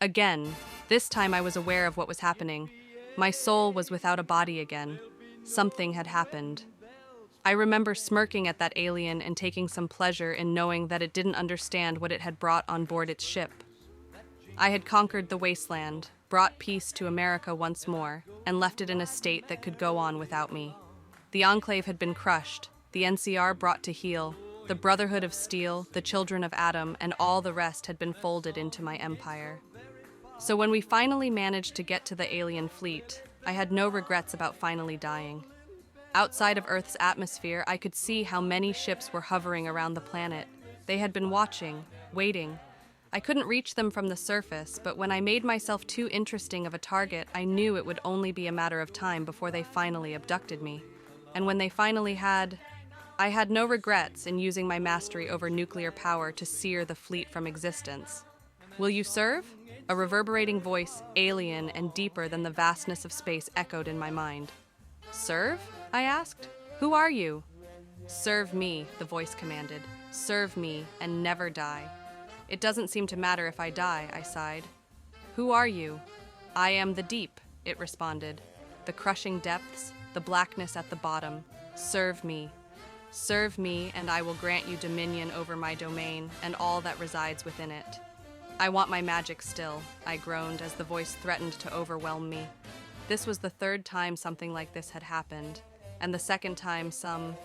Again, this time I was aware of what was happening. My soul was without a body again. Something had happened. I remember smirking at that alien and taking some pleasure in knowing that it didn't understand what it had brought on board its ship. I had conquered the wasteland, brought peace to America once more, and left it in a state that could go on without me. The Enclave had been crushed, the NCR brought to heel, the Brotherhood of Steel, the Children of Adam, and all the rest had been folded into my empire. So when we finally managed to get to the alien fleet, I had no regrets about finally dying. Outside of Earth's atmosphere, I could see how many ships were hovering around the planet. They had been watching, waiting. I couldn't reach them from the surface, but when I made myself too interesting of a target, I knew it would only be a matter of time before they finally abducted me. And when they finally had, I had no regrets in using my mastery over nuclear power to sear the fleet from existence. Will you serve? A reverberating voice, alien and deeper than the vastness of space, echoed in my mind. Serve? I asked. Who are you? Serve me, the voice commanded. Serve me and never die. It doesn't seem to matter if I die, I sighed. Who are you? I am the deep, it responded. The crushing depths, the blackness at the bottom. Serve me. Serve me, and I will grant you dominion over my domain and all that resides within it. I want my magic still, I groaned as the voice threatened to overwhelm me. This was the third time something like this had happened, and the second time some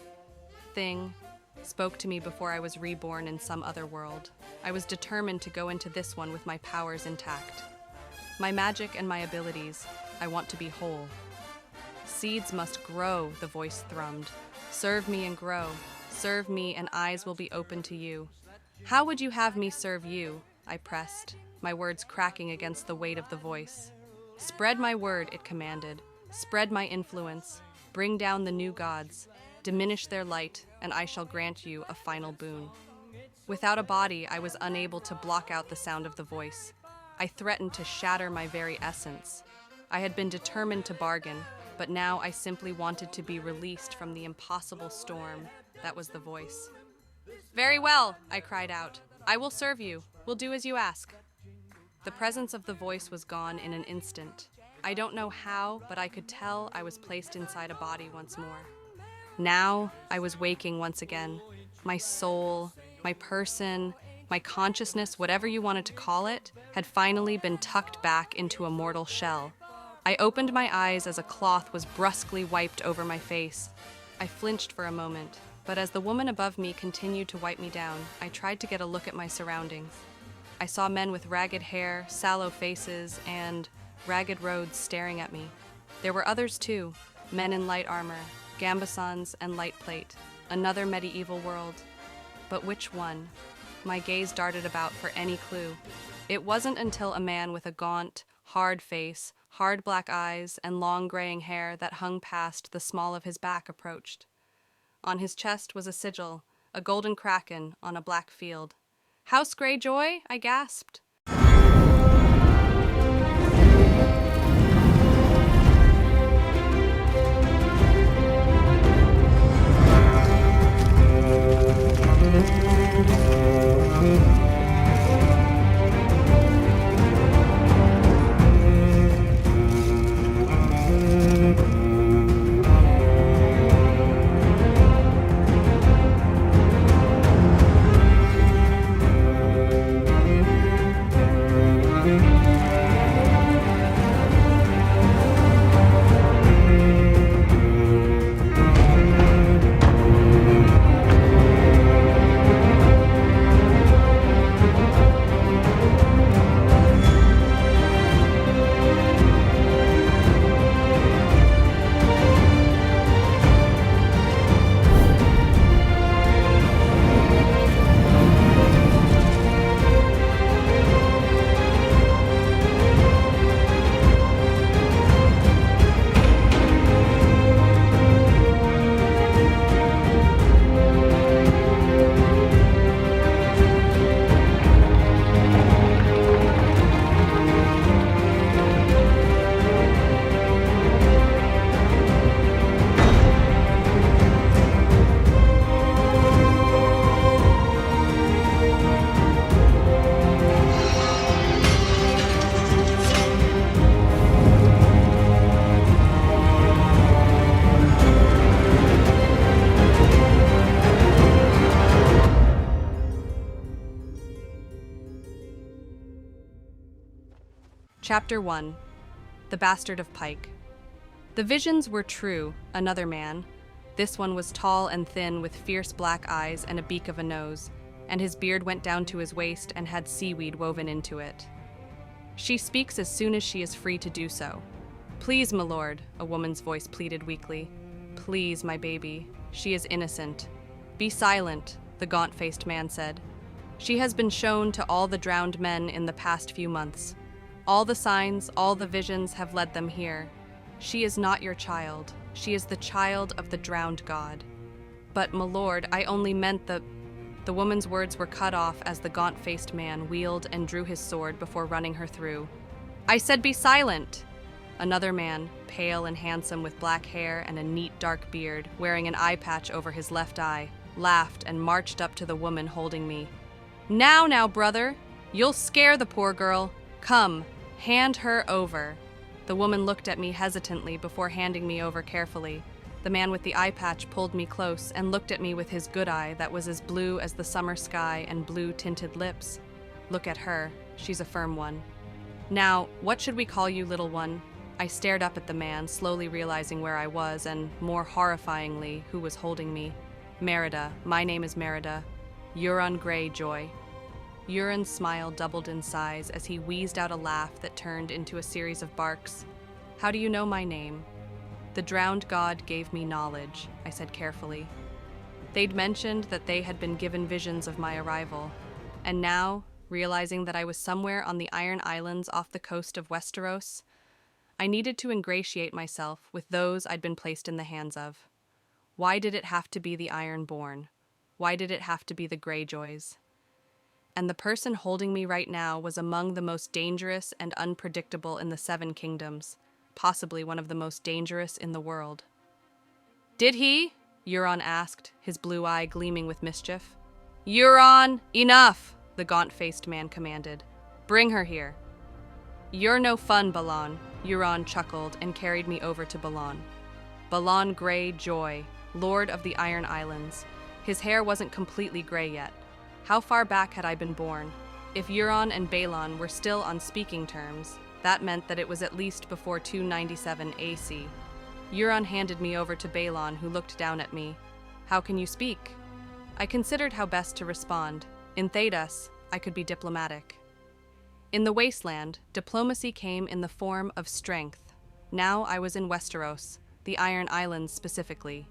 thing spoke to me before I was reborn in some other world. I was determined to go into this one with my powers intact. My magic and my abilities, I want to be whole. Seeds must grow, the voice thrummed. Serve me and grow. Serve me and eyes will be open to you. How would you have me serve you? I pressed, my words cracking against the weight of the voice. Spread my word, it commanded. Spread my influence. Bring down the new gods. Diminish their light, and I shall grant you a final boon. Without a body, I was unable to block out the sound of the voice. I threatened to shatter my very essence. I had been determined to bargain, but now I simply wanted to be released from the impossible storm that was the voice. Very well, I cried out. I will serve you. Will do as you ask. The presence of the voice was gone in an instant. I don't know how, but I could tell I was placed inside a body once more. Now I was waking once again. My soul, my person, my consciousness, whatever you wanted to call it, had finally been tucked back into a mortal shell. I opened my eyes as a cloth was brusquely wiped over my face. I flinched for a moment, but as the woman above me continued to wipe me down, I tried to get a look at my surroundings. I saw men with ragged hair, sallow faces, and ragged roads staring at me. There were others too, men in light armor, gambesons and light plate, another medieval world. But which one? My gaze darted about for any clue. It wasn't until a man with a gaunt, hard face, hard black eyes, and long graying hair that hung past the small of his back approached. On his chest was a sigil, a golden kraken on a black field. House Greyjoy? I gasped. Chapter 1. The Bastard of Pyke. The visions were true, another man. This one was tall and thin with fierce black eyes and a beak of a nose, and his beard went down to his waist and had seaweed woven into it. She speaks as soon as she is free to do so. Please, my lord, a woman's voice pleaded weakly. Please, my baby. She is innocent. Be silent, the gaunt-faced man said. She has been shown to all the drowned men in the past few months. All the signs, all the visions have led them here. She is not your child. She is the child of the drowned god. But, my lord, I only meant The woman's words were cut off as the gaunt-faced man wheeled and drew his sword before running her through. I said be silent! Another man, pale and handsome with black hair and a neat dark beard, wearing an eye patch over his left eye, laughed and marched up to the woman holding me. Now, brother! You'll scare the poor girl. Come, hand her over. The woman looked at me hesitantly before handing me over carefully. The man with the eye patch pulled me close and looked at me with his good eye that was as blue as the summer sky and blue-tinted lips. Look at her. She's a firm one. Now, what should we call you, little one? I stared up at the man, slowly realizing where I was and, more horrifyingly, who was holding me. Merida. My name is Merida. Euron Greyjoy. Euron's smile doubled in size as he wheezed out a laugh that turned into a series of barks. How do you know my name? The drowned god gave me knowledge, I said carefully. They'd mentioned that they had been given visions of my arrival, and now, realizing that I was somewhere on the Iron Islands off the coast of Westeros, I needed to ingratiate myself with those I'd been placed in the hands of. Why did it have to be the Ironborn? Why did it have to be the Greyjoys? And the person holding me right now was among the most dangerous and unpredictable in the Seven Kingdoms, possibly one of the most dangerous in the world. Did he? Euron asked, his blue eye gleaming with mischief. Euron, enough, the gaunt-faced man commanded. Bring her here. You're no fun, Balon, Euron chuckled and carried me over to Balon. Balon Greyjoy, Lord of the Iron Islands. His hair wasn't completely gray yet. How far back had I been born? If Euron and Balon were still on speaking terms, that meant that it was at least before 297 AC. Euron handed me over to Balon, who looked down at me. How can you speak? I considered how best to respond. In Thedas, I could be diplomatic. In the Wasteland, diplomacy came in the form of strength. Now I was in Westeros, the Iron Islands specifically.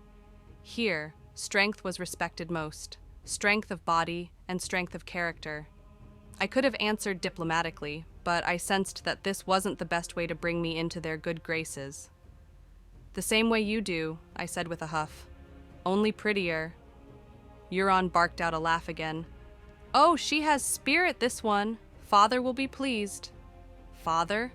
Here, strength was respected most. Strength of body and strength of character. I could have answered diplomatically, but I sensed that this wasn't the best way to bring me into their good graces. The same way you do, I said with a huff. Only prettier. Euron barked out a laugh again. Oh, she has spirit, this one. Father will be pleased. Father?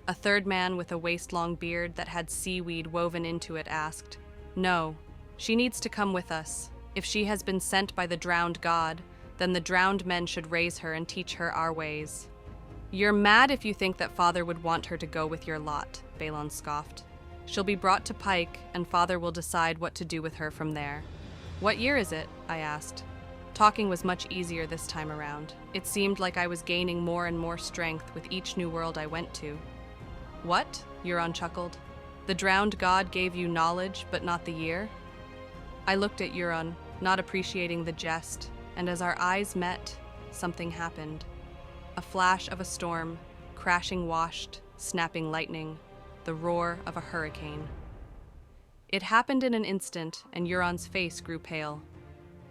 A third man with a waist-long beard that had seaweed woven into it asked. No, she needs to come with us. If she has been sent by the drowned god, then the drowned men should raise her and teach her our ways. You're mad if you think that Father would want her to go with your lot, Balon scoffed. She'll be brought to Pyke, and Father will decide what to do with her from there. What year is it? I asked. Talking was much easier this time around. It seemed like I was gaining more and more strength with each new world I went to. What? Euron chuckled. The drowned god gave you knowledge, but not the year? I looked at Euron, not appreciating the jest, and as our eyes met, something happened. A flash of a storm, crashing washed, snapping lightning, the roar of a hurricane. It happened in an instant, and Euron's face grew pale.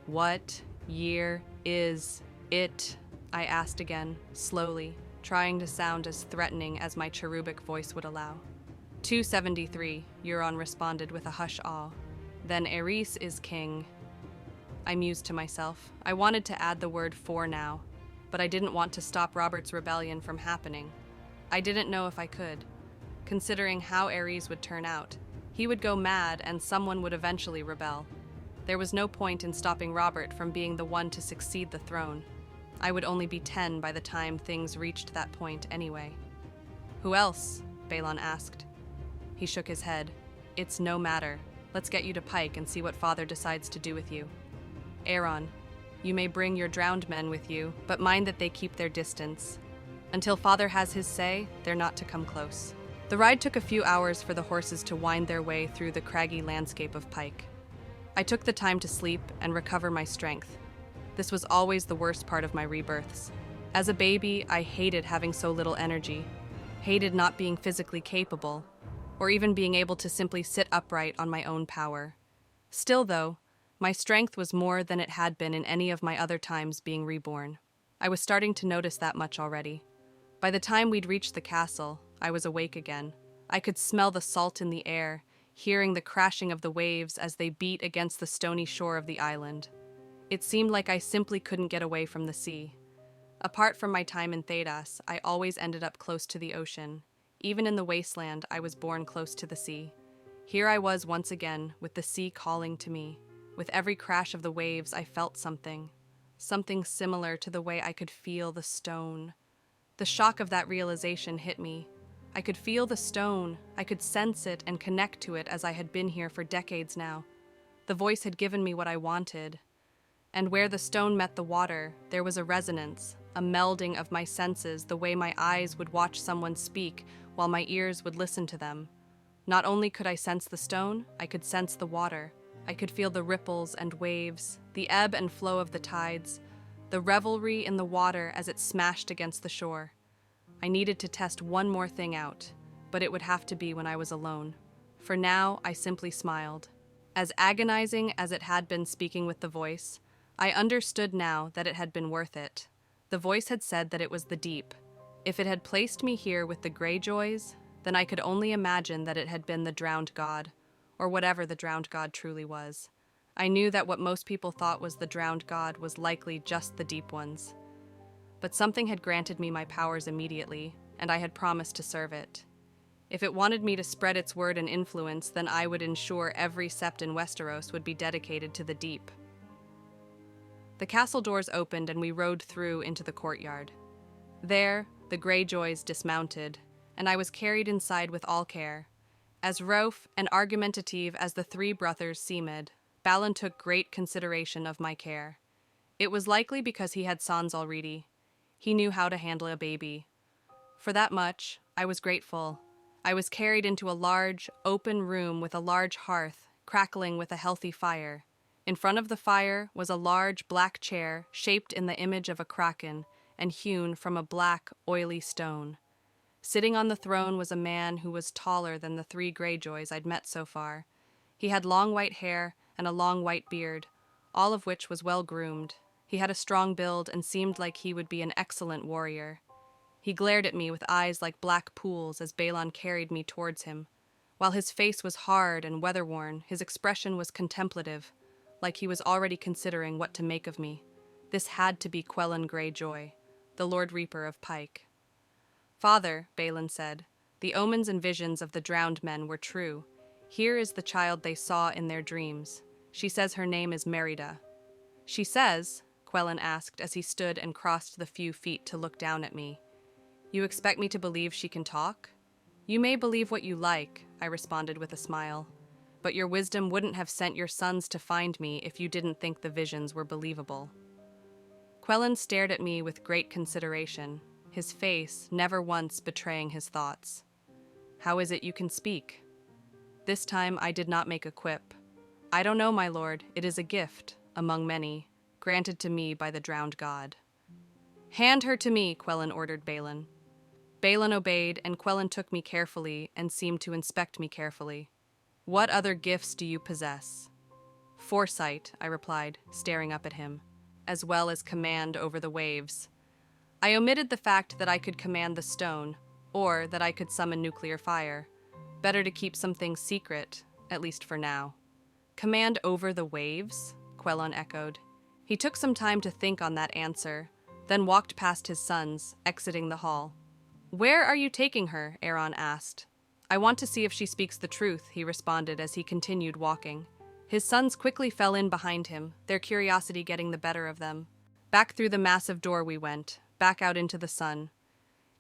What year is it? I asked again, slowly, trying to sound as threatening as my cherubic voice would allow. 273, Euron responded with a hush awe. Then Aerys is king. I mused to myself. I wanted to add the word for now, but I didn't want to stop Robert's rebellion from happening. I didn't know if I could. Considering how Aerys would turn out, he would go mad and someone would eventually rebel. There was no point in stopping Robert from being the one to succeed the throne. I would only be 10 by the time things reached that point anyway. Who else? Balon asked. He shook his head. It's no matter. Let's get you to Pyke and see what Father decides to do with you. Aeron, you may bring your drowned men with you, but mind that they keep their distance. Until father has his say, they're not to come close. The ride took a few hours for the horses to wind their way through the craggy landscape of Pyke. I took the time to sleep and recover my strength. This was always the worst part of my rebirths. As a baby, I hated having so little energy, hated not being physically capable, or even being able to simply sit upright on my own power. Still, though, my strength was more than it had been in any of my other times being reborn. I was starting to notice that much already. By the time we'd reached the castle, I was awake again. I could smell the salt in the air, hearing the crashing of the waves as they beat against the stony shore of the island. It seemed like I simply couldn't get away from the sea. Apart from my time in Thedas, I always ended up close to the ocean. Even in the wasteland, I was born close to the sea. Here I was once again, with the sea calling to me. With every crash of the waves, I felt something similar to the way I could feel the stone. The shock of that realization hit me. I could feel the stone, I could sense it and connect to it as I had been here for decades now. The voice had given me what I wanted. And where the stone met the water, there was a resonance, a melding of my senses, the way my eyes would watch someone speak while my ears would listen to them. Not only could I sense the stone, I could sense the water. I could feel the ripples and waves, the ebb and flow of the tides, the revelry in the water as it smashed against the shore. I needed to test one more thing out, but it would have to be when I was alone. For now, I simply smiled. As agonizing as it had been speaking with the voice, I understood now that it had been worth it. The voice had said that it was the deep. If it had placed me here with the Greyjoys, then I could only imagine that it had been the drowned god, or whatever the drowned god truly was. I knew that what most people thought was the drowned god was likely just the deep ones. But something had granted me my powers immediately, and I had promised to serve it. If it wanted me to spread its word and influence, then I would ensure every sept in Westeros would be dedicated to the deep. The castle doors opened and we rode through into the courtyard. There, the Greyjoys dismounted, and I was carried inside with all care. As rough and argumentative as the three brothers seemed, Balin took great consideration of my care. It was likely because he had sons already. He knew how to handle a baby. For that much, I was grateful. I was carried into a large, open room with a large hearth, crackling with a healthy fire. In front of the fire was a large black chair shaped in the image of a kraken and hewn from a black, oily stone. Sitting on the throne was a man who was taller than the three Greyjoys I'd met so far. He had long white hair and a long white beard, all of which was well groomed. He had a strong build and seemed like he would be an excellent warrior. He glared at me with eyes like black pools as Balon carried me towards him. While his face was hard and weather-worn, his expression was contemplative, like he was already considering what to make of me. This had to be Quellan Greyjoy, the Lord Reaper of Pyke. "Father," Balon said, "the omens and visions of the drowned men were true. Here is the child they saw in their dreams. She says her name is Merida." "She says?" Quellan asked as he stood and crossed the few feet to look down at me. "You expect me to believe she can talk?" "You may believe what you like," I responded with a smile. "But your wisdom wouldn't have sent your sons to find me if you didn't think the visions were believable." Quellan stared at me with great consideration, his face never once betraying his thoughts. "How is it you can speak?" This time I did not make a quip. "I don't know, my lord. It is a gift, among many, granted to me by the drowned god." "Hand her to me," Quellan ordered Balon. Balon obeyed, and Quellan took me carefully and seemed to inspect me carefully. "What other gifts do you possess?" "Foresight," I replied, staring up at him, "as well as command over the waves." I omitted the fact that I could command the stone, or that I could summon nuclear fire. Better to keep some things secret, at least for now. "Command over the waves?" Quellan echoed. He took some time to think on that answer, then walked past his sons, exiting the hall. "Where are you taking her?" Aeron asked. "I want to see if she speaks the truth," he responded as he continued walking. His sons quickly fell in behind him, their curiosity getting the better of them. Back through the massive door we went, back out into the sun.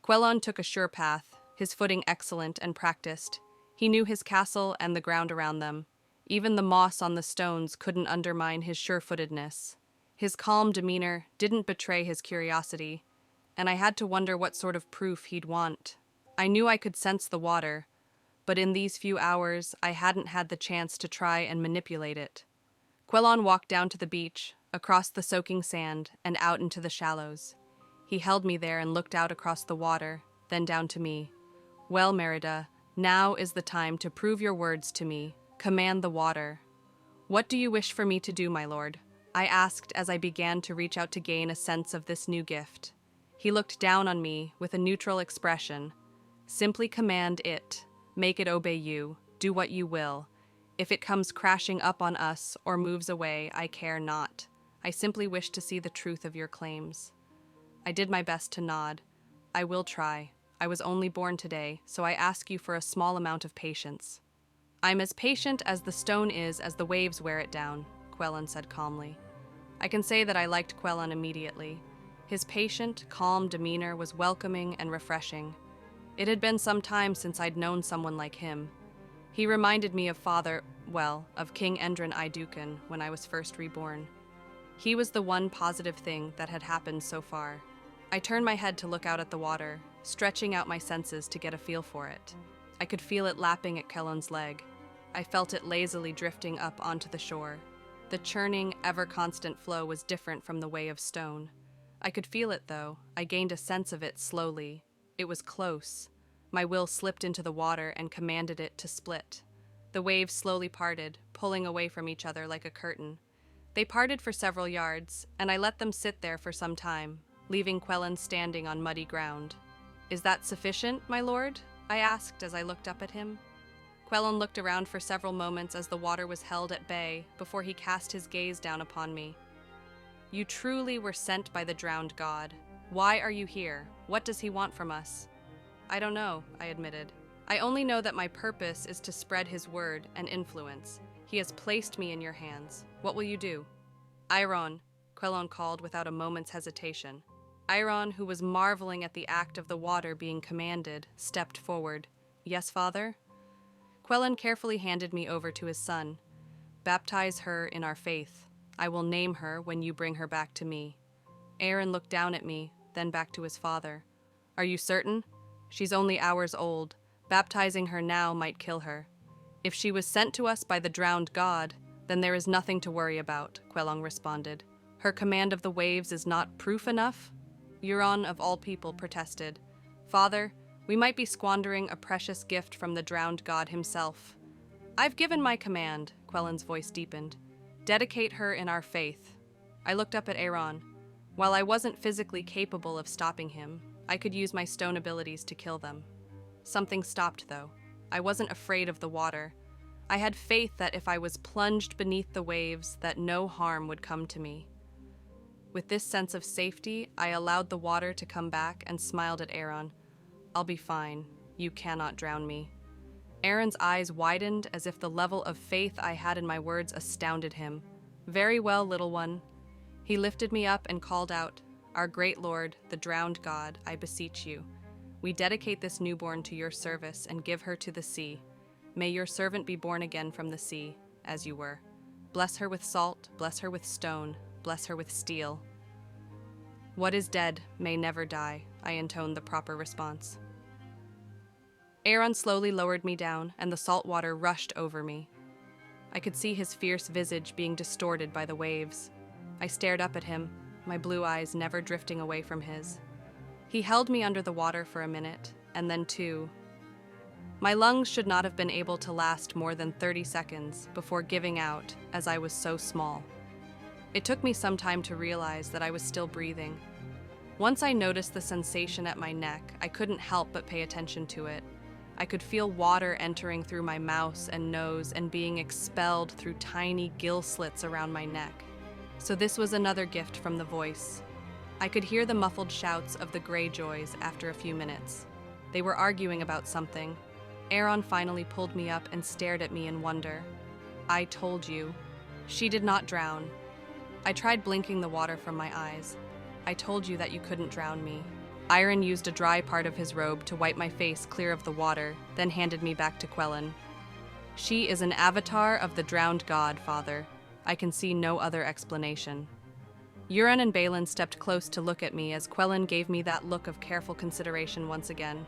Quellan took a sure path, his footing excellent and practiced. He knew his castle and the ground around them. Even the moss on the stones couldn't undermine his sure-footedness. His calm demeanor didn't betray his curiosity. and I had to wonder what sort of proof he'd want. I knew I could sense the water, but in these few hours, I hadn't had the chance to try and manipulate it. Quelon walked down to the beach, across the soaking sand, and out into the shallows. He held me there and looked out across the water, then down to me. Well, Merida, now is the time to prove your words to me. Command the water. What do you wish for me to do, my lord? I asked as I began to reach out to gain a sense of this new gift. He looked down on me with a neutral expression. Simply command it. Make it obey you. Do what you will. If it comes crashing up on us or moves away, I care not. I simply wish to see the truth of your claims. I did my best to nod. I will try. I was only born today, so I ask you for a small amount of patience. I'm as patient as the stone is as the waves wear it down, Quelon said calmly. I can say that I liked Quelon immediately. His patient, calm demeanor was welcoming and refreshing. It had been some time since I'd known someone like him. He reminded me of of King Endron Iduken when I was first reborn. He was the one positive thing that had happened so far. I turned my head to look out at the water, stretching out my senses to get a feel for it. I could feel it lapping at Quelon's leg. I felt it lazily drifting up onto the shore. The churning, ever-constant flow was different from the way of stone. I could feel it, though. I gained a sense of it slowly. It was close. My will slipped into the water and commanded it to split. The waves slowly parted, pulling away from each other like a curtain. They parted for several yards, and I let them sit there for some time, leaving Quelon standing on muddy ground. Is that sufficient, my lord? I asked as I looked up at him. Quelon looked around for several moments as the water was held at bay before he cast his gaze down upon me. You truly were sent by the drowned god. Why are you here? What does he want from us? I don't know, I admitted. I only know that my purpose is to spread his word and influence. He has placed me in your hands. What will you do? Iron, Quelon called without a moment's hesitation. Iron, who was marveling at the act of the water being commanded, stepped forward. Yes, father? Quelon carefully handed me over to his son. Baptize her in our faith. I will name her when you bring her back to me. Aaron looked down at me, then back to his father. Are you certain? She's only hours old. Baptizing her now might kill her. If she was sent to us by the drowned god, then there is nothing to worry about, Quelon responded. Her command of the waves is not proof enough? Euron, of all people, protested. Father, we might be squandering a precious gift from the drowned god himself. I've given my command, Quelon's voice deepened. Dedicate her in our faith. I looked up at Aaron. While I wasn't physically capable of stopping him, I could use my stone abilities to kill them. Something stopped, though. I wasn't afraid of the water. I had faith that if I was plunged beneath the waves, that no harm would come to me. With this sense of safety, I allowed the water to come back and smiled at Aaron. I'll be fine. You cannot drown me. Aaron's eyes widened as if the level of faith I had in my words astounded him. Very well, little one. He lifted me up and called out, Our great Lord, the drowned god, I beseech you. We dedicate this newborn to your service and give her to the sea. May your servant be born again from the sea, as you were. Bless her with salt, bless her with stone, bless her with steel. What is dead may never die, I intoned the proper response. Aaron slowly lowered me down, and the salt water rushed over me. I could see his fierce visage being distorted by the waves. I stared up at him, my blue eyes never drifting away from his. He held me under the water for a minute, and then two. My lungs should not have been able to last more than 30 seconds before giving out, as I was so small. It took me some time to realize that I was still breathing. Once I noticed the sensation at my neck, I couldn't help but pay attention to it. I could feel water entering through my mouth and nose and being expelled through tiny gill slits around my neck. So this was another gift from the voice. I could hear the muffled shouts of the Greyjoys after a few minutes. They were arguing about something. Aaron finally pulled me up and stared at me in wonder. I told you. She did not drown. I tried blinking the water from my eyes. I told you that you couldn't drown me. Iron used a dry part of his robe to wipe my face clear of the water, then handed me back to Quelon. She is an avatar of the drowned god, Father. I can see no other explanation. Euron and Balin stepped close to look at me as Quellen gave me that look of careful consideration once again.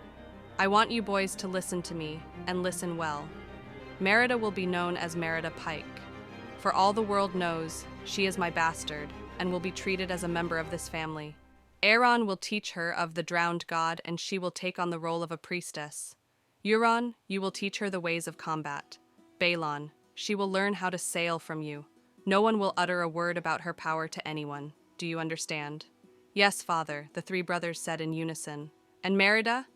I want you boys to listen to me, and listen well. Merida will be known as Merida Pyke. For all the world knows, she is my bastard, and will be treated as a member of this family. Aeron will teach her of the drowned god, and she will take on the role of a priestess. Euron, you will teach her the ways of combat. Balon, she will learn how to sail from you. No one will utter a word about her power to anyone. Do you understand? Yes, father, the three brothers said in unison. And Merida?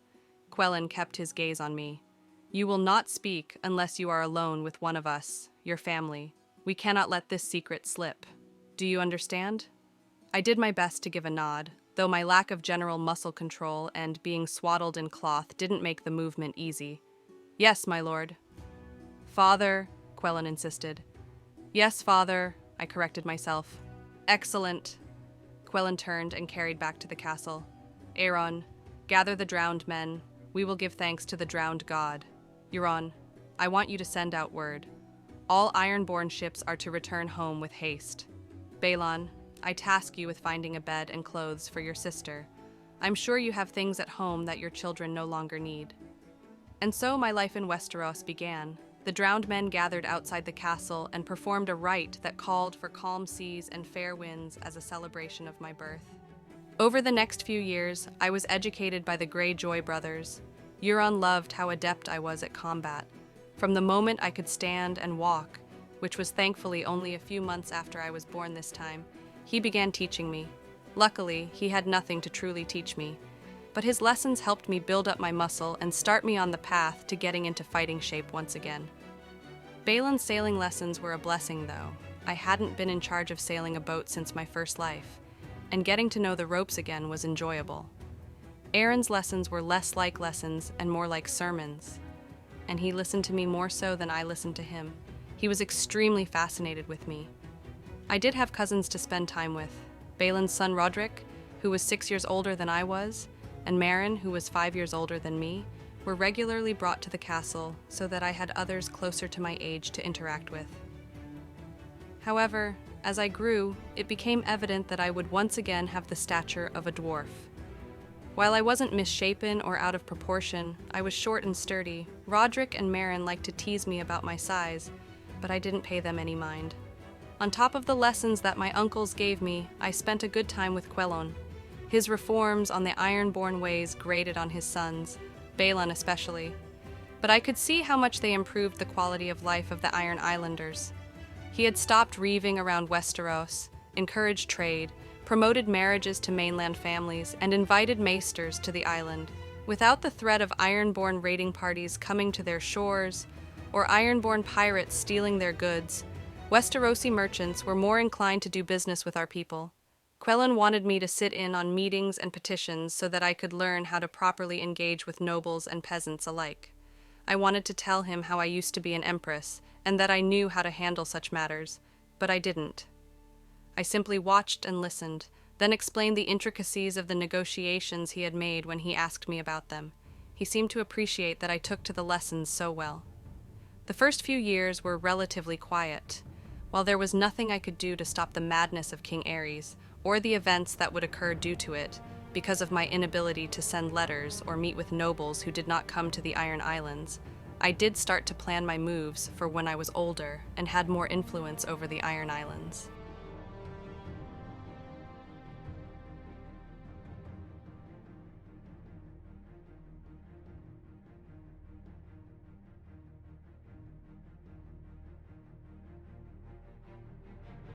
Quellen kept his gaze on me. You will not speak unless you are alone with one of us, your family. We cannot let this secret slip. Do you understand? I did my best to give a nod, though my lack of general muscle control and being swaddled in cloth didn't make the movement easy. Yes, my lord. Father, Quellen insisted. Yes, father, I corrected myself. Excellent. Quellen turned and carried back to the castle. Aeron, gather the drowned men. We will give thanks to the drowned god. Euron, I want you to send out word. All Ironborn ships are to return home with haste. Balon, I task you with finding a bed and clothes for your sister. I'm sure you have things at home that your children no longer need. And so my life in Westeros began. The drowned men gathered outside the castle and performed a rite that called for calm seas and fair winds as a celebration of my birth. Over the next few years, I was educated by the Greyjoy brothers. Euron loved how adept I was at combat. From the moment I could stand and walk, which was thankfully only a few months after I was born this time, he began teaching me. Luckily, he had nothing to truly teach me, but his lessons helped me build up my muscle and start me on the path to getting into fighting shape once again. Balin's sailing lessons were a blessing, though. I hadn't been in charge of sailing a boat since my first life, and getting to know the ropes again was enjoyable. Aeron's lessons were less like lessons and more like sermons, and he listened to me more so than I listened to him. He was extremely fascinated with me. I did have cousins to spend time with. Balin's son Roderick, who was 6 years older than I was, and Meryn, who was 5 years older than me, were regularly brought to the castle so that I had others closer to my age to interact with. However, as I grew, it became evident that I would once again have the stature of a dwarf. While I wasn't misshapen or out of proportion, I was short and sturdy. Roderick and Meryn liked to tease me about my size, but I didn't pay them any mind. On top of the lessons that my uncles gave me, I spent a good time with Quellen. His reforms on the Ironborn ways grated on his sons, Balon especially, but I could see how much they improved the quality of life of the Iron Islanders. He had stopped reaving around Westeros, encouraged trade, promoted marriages to mainland families, and invited maesters to the island. Without the threat of Ironborn raiding parties coming to their shores, or Ironborn pirates stealing their goods, Westerosi merchants were more inclined to do business with our people. Quellen wanted me to sit in on meetings and petitions so that I could learn how to properly engage with nobles and peasants alike. I wanted to tell him how I used to be an empress, and that I knew how to handle such matters, but I didn't. I simply watched and listened, then explained the intricacies of the negotiations he had made when he asked me about them. He seemed to appreciate that I took to the lessons so well. The first few years were relatively quiet, while there was nothing I could do to stop the madness of King Aerys, or the events that would occur due to it, because of my inability to send letters or meet with nobles who did not come to the Iron Islands. I did start to plan my moves for when I was older and had more influence over the Iron Islands.